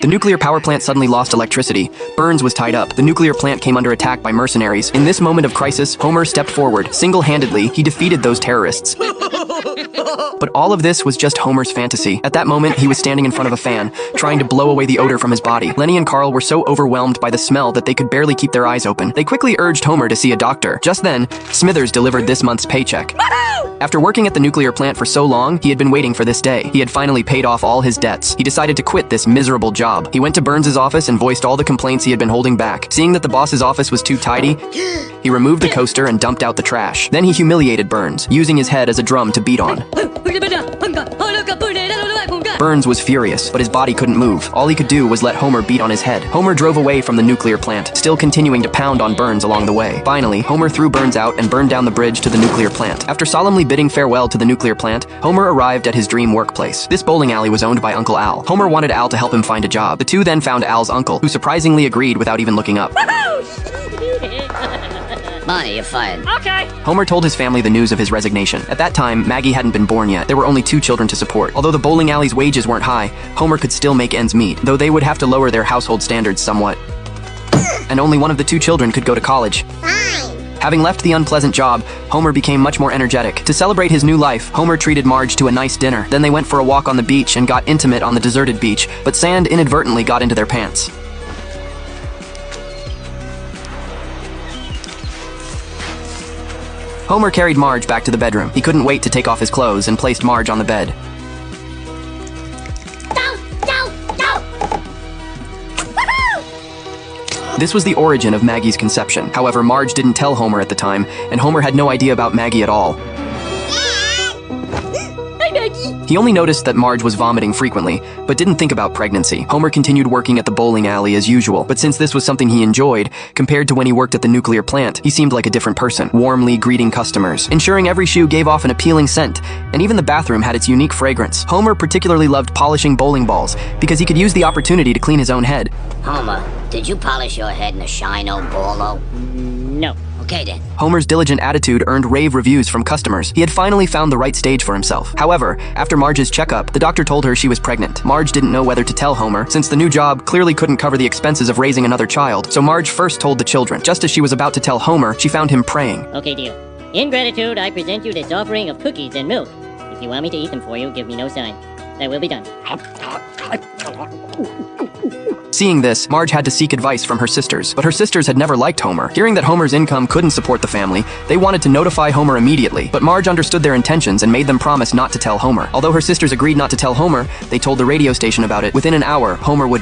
The nuclear power plant suddenly lost electricity. Burns was tied up. The nuclear plant came under attack by mercenaries. In this moment of crisis, Homer stepped forward. Single-handedly, he defeated those terrorists. But all of this was just Homer's fantasy. At that moment, he was standing in front of a fan, trying to blow away the odor from his body. Lenny and Carl were so overwhelmed by the smell that they could barely keep their eyes open. They quickly urged Homer to see a doctor. Just then, Smithers delivered this month's paycheck. After working at the nuclear plant for so long, he had been waiting for this day. He had finally paid off all his debts. He decided to quit this miserable job. He went to Burns' office and voiced all the complaints he had been holding back. Seeing that the boss's office was too tidy, he removed the coaster and dumped out the trash. Then he humiliated Burns, using his head as a drum to beat on. Burns was furious, but his body couldn't move. All he could do was let Homer beat on his head. Homer drove away from the nuclear plant, still continuing to pound on Burns along the way. Finally, Homer threw Burns out and burned down the bridge to the nuclear plant. After solemnly bidding farewell to the nuclear plant, Homer arrived at his dream workplace. This bowling alley was owned by Uncle Al. Homer wanted Al to help him find a job. The two then found Al's uncle, who surprisingly agreed without even looking up. Bonnie, you're fired. Okay. Homer told his family the news of his resignation. At that time, Maggie hadn't been born yet. There were only 2 children to support. Although the bowling alley's wages weren't high, Homer could still make ends meet, though they would have to lower their household standards somewhat. And only one of the 2 children could go to college. Having left the unpleasant job, Homer became much more energetic. To celebrate his new life, Homer treated Marge to a nice dinner. Then they went for a walk on the beach and got intimate on the deserted beach, but sand inadvertently got into their pants. Homer carried Marge back to the bedroom. He couldn't wait to take off his clothes and placed Marge on the bed. This was the origin of Maggie's conception. However, Marge didn't tell Homer at the time, and Homer had no idea about Maggie at all. He only noticed that Marge was vomiting frequently, but didn't think about pregnancy. Homer continued working at the bowling alley as usual, but since this was something he enjoyed, compared to when he worked at the nuclear plant, he seemed like a different person, warmly greeting customers, ensuring every shoe gave off an appealing scent, and even the bathroom had its unique fragrance. Homer particularly loved polishing bowling balls, because he could use the opportunity to clean his own head. Homer, did you polish your head in a Shino Ballo? No. Okay then. Homer's diligent attitude earned rave reviews from customers. He had finally found the right stage for himself. However, after Marge's checkup, the doctor told her she was pregnant. Marge didn't know whether to tell Homer, since the new job clearly couldn't cover the expenses of raising another child. So Marge first told the children. Just as she was about to tell Homer, she found him praying. Okay, deal. In gratitude, I present you this offering of cookies and milk. If you want me to eat them for you, give me no sign. That will be done. Seeing this, Marge had to seek advice from her sisters, but her sisters had never liked Homer. Hearing that Homer's income couldn't support the family, they wanted to notify Homer immediately, but Marge understood their intentions and made them promise not to tell Homer. Although her sisters agreed not to tell Homer, they told the radio station about it. Within an hour, Homer would know.